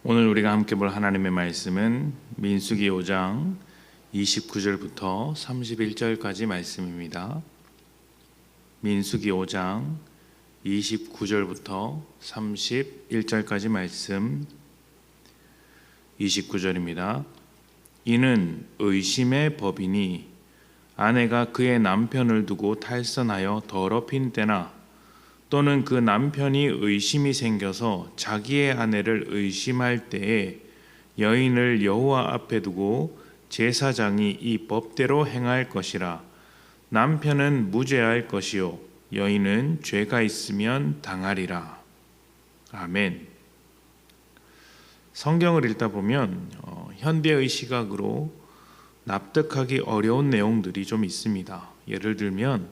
오늘 우리가 함께 볼 하나님의 말씀은 민수기 5장 29절부터 31절까지 말씀입니다. 민수기 5장 29절부터 31절까지 말씀. 29절입니다. 이는 의심의 법이니 아내가 그의 남편을 두고 탈선하여 더럽힌 때나 또는 그 남편이 의심이 생겨서 자기의 아내를 의심할 때에 여인을 여호와 앞에 두고 제사장이 이 법대로 행할 것이라. 남편은 무죄할 것이요 여인은 죄가 있으면 당하리라. 아멘. 성경을 읽다 보면 현대의 시각으로 납득하기 어려운 내용들이 좀 있습니다. 예를 들면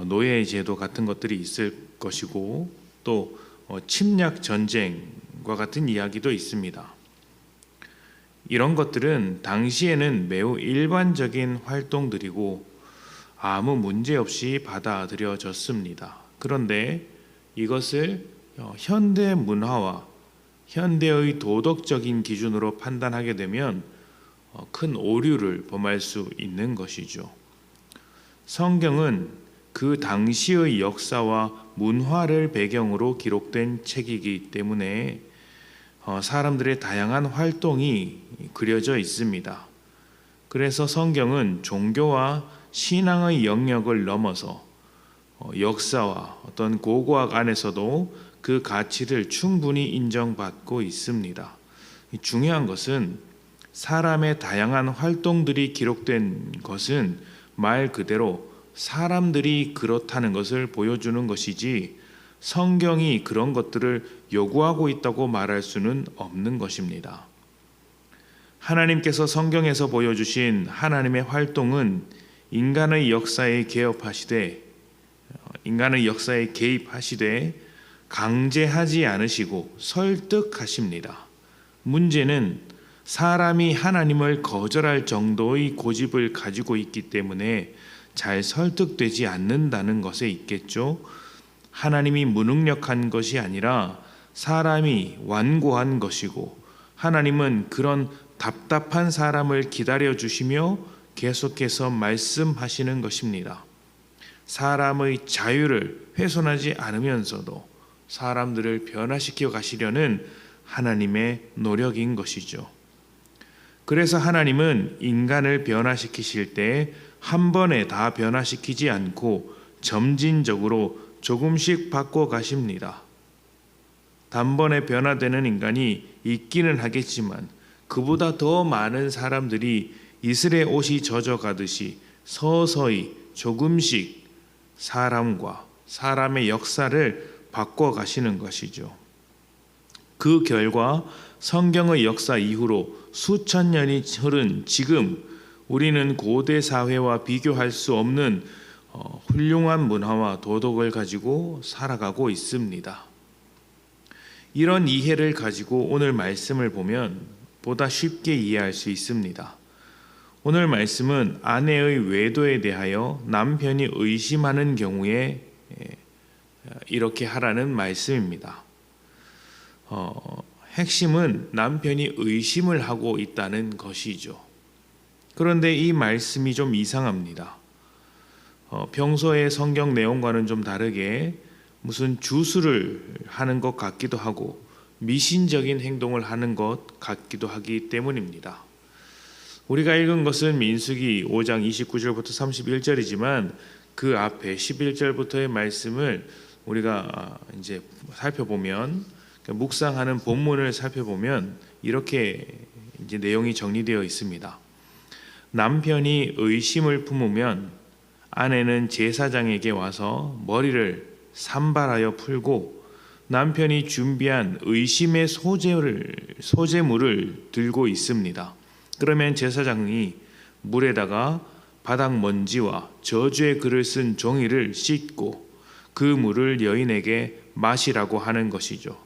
노예 제도 같은 것들이 있을 것이고 또 침략 전쟁과 같은 이야기도 있습니다. 이런 것들은 당시에는 매우 일반적인 활동들이고 아무 문제 없이 받아들여졌습니다. 그런데 이것을 현대 문화와 현대의 도덕적인 기준으로 판단하게 되면 큰 오류를 범할 수 있는 것이죠. 성경은 그 당시의 역사와 문화를 배경으로 기록된 책이기 때문에 사람들의 다양한 활동이 그려져 있습니다. 그래서 성경은 종교와 신앙의 영역을 넘어서 역사와 어떤 고고학 안에서도 그 가치를 충분히 인정받고 있습니다. 중요한 것은 사람의 다양한 활동들이 기록된 것은 말 그대로 사람들이 그렇다는 것을 보여주는 것이지 성경이 그런 것들을 요구하고 있다고 말할 수는 없는 것입니다. 하나님께서 성경에서 보여주신 하나님의 활동은 인간의 역사에 개입하시되 강제하지 않으시고 설득하십니다. 문제는 사람이 하나님을 거절할 정도의 고집을 가지고 있기 때문에 잘 설득되지 않는다는 것에 있겠죠. 하나님이 무능력한 것이 아니라 사람이 완고한 것이고 하나님은 그런 답답한 사람을 기다려주시며 계속해서 말씀하시는 것입니다. 사람의 자유를 훼손하지 않으면서도 사람들을 변화시켜 가시려는 하나님의 노력인 것이죠. 그래서 하나님은 인간을 변화시키실 때 한 번에 다 변화시키지 않고 점진적으로 조금씩 바꿔 가십니다. 단번에 변화되는 인간이 있기는 하겠지만 그보다 더 많은 사람들이 이슬의 옷이 젖어가듯이 서서히 조금씩 사람과 사람의 역사를 바꿔 가시는 것이죠. 그 결과 성경의 역사 이후로 수천 년이 흐른 지금 우리는 고대 사회와 비교할 수 없는 훌륭한 문화와 도덕을 가지고 살아가고 있습니다. 이런 이해를 가지고 오늘 말씀을 보면 보다 쉽게 이해할 수 있습니다. 오늘 말씀은 아내의 외도에 대하여 남편이 의심하는 경우에 이렇게 하라는 말씀입니다. 핵심은 남편이 의심을 하고 있다는 것이죠. 그런데 이 말씀이 좀 이상합니다. 평소의 성경 내용과는 좀 다르게 무슨 주술을 하는 것 같기도 하고 미신적인 행동을 하는 것 같기도 하기 때문입니다. 우리가 읽은 것은 민수기 5장 29절부터 31절이지만 그 앞에 11절부터의 말씀을 우리가 이제 살펴보면 묵상하는 본문을 살펴보면 이렇게 이제 내용이 정리되어 있습니다. 남편이 의심을 품으면 아내는 제사장에게 와서 머리를 산발하여 풀고 남편이 준비한 의심의 소재물을 들고 있습니다. 그러면 제사장이 물에다가 바닥 먼지와 저주의 글을 쓴 종이를 씻고 그 물을 여인에게 마시라고 하는 것이죠.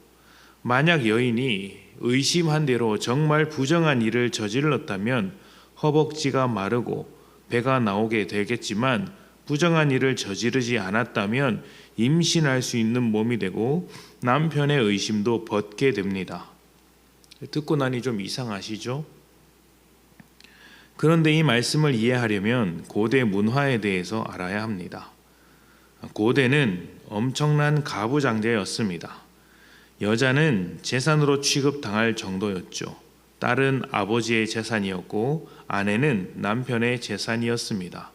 만약 여인이 의심한 대로 정말 부정한 일을 저질렀다면 허벅지가 마르고 배가 나오게 되겠지만 부정한 일을 저지르지 않았다면 임신할 수 있는 몸이 되고 남편의 의심도 벗게 됩니다. 듣고 나니 좀 이상하시죠? 그런데 이 말씀을 이해하려면 고대 문화에 대해서 알아야 합니다. 고대는 엄청난 가부장제였습니다. 여자는 재산으로 취급당할 정도였죠. 딸은 아버지의 재산이었고 아내는 남편의 재산이었습니다.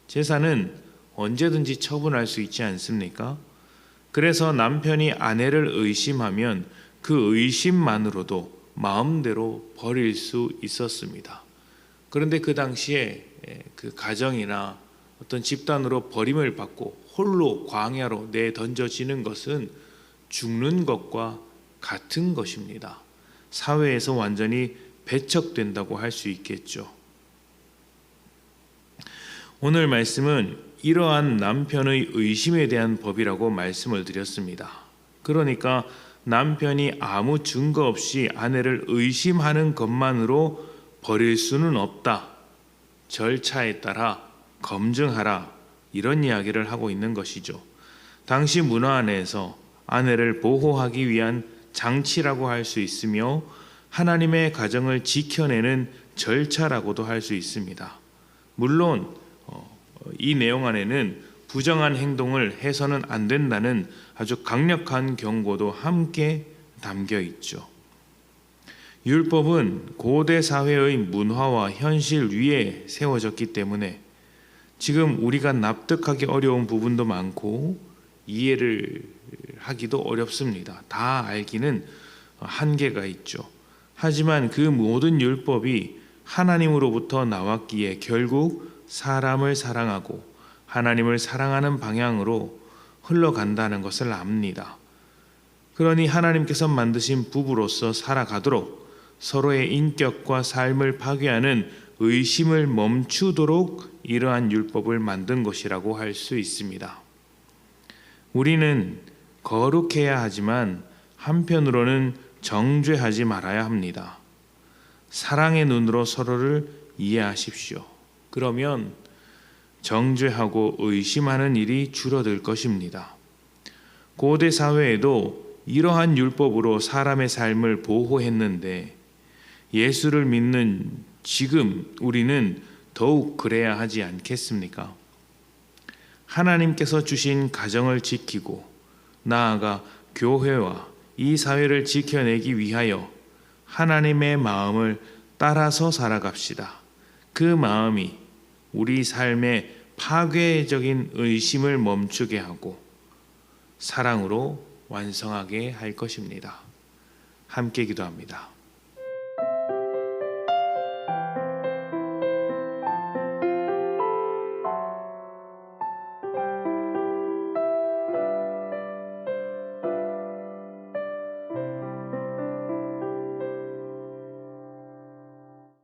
재산은 언제든지 처분할 수 있지 않습니까? 그래서 남편이 아내를 의심하면 그 의심만으로도 마음대로 버릴 수 있었습니다. 그런데 그 당시에 그 가정이나 어떤 집단으로 버림을 받고 홀로 광야로 내던져지는 것은 죽는 것과 같은 것입니다. 사회에서 완전히 배척된다고 할 수 있겠죠. 오늘 말씀은 이러한 남편의 의심에 대한 법이라고 말씀을 드렸습니다. 그러니까 남편이 아무 증거 없이 아내를 의심하는 것만으로 버릴 수는 없다. 절차에 따라 검증하라. 이런 이야기를 하고 있는 것이죠. 당시 문화 안에서 아내를 보호하기 위한 장치라고 할 수 있으며 하나님의 가정을 지켜내는 절차라고도 할 수 있습니다. 물론 이 내용 안에는 부정한 행동을 해서는 안 된다는 아주 강력한 경고도 함께 담겨 있죠. 율법은 고대 사회의 문화와 현실 위에 세워졌기 때문에 지금 우리가 납득하기 어려운 부분도 많고 이해를 하기도 어렵습니다. 다 알기는 한계가 있죠. 하지만 그 모든 율법이 하나님으로부터 나왔기에 결국 사람을 사랑하고 하나님을 사랑하는 방향으로 흘러간다는 것을 압니다. 그러니 하나님께서 만드신 부부로서 살아가도록 서로의 인격과 삶을 파괴하는 의심을 멈추도록 이러한 율법을 만든 것이라고 할 수 있습니다. 우리는 거룩해야 하지만 한편으로는 정죄하지 말아야 합니다. 사랑의 눈으로 서로를 이해하십시오. 그러면 정죄하고 의심하는 일이 줄어들 것입니다. 고대 사회에도 이러한 율법으로 사람의 삶을 보호했는데 예수를 믿는 지금 우리는 더욱 그래야 하지 않겠습니까? 하나님께서 주신 가정을 지키고 나아가 교회와 이 사회를 지켜내기 위하여 하나님의 마음을 따라서 살아갑시다. 그 마음이 우리 삶의 파괴적인 의심을 멈추게 하고 사랑으로 완성하게 할 것입니다. 함께 기도합니다.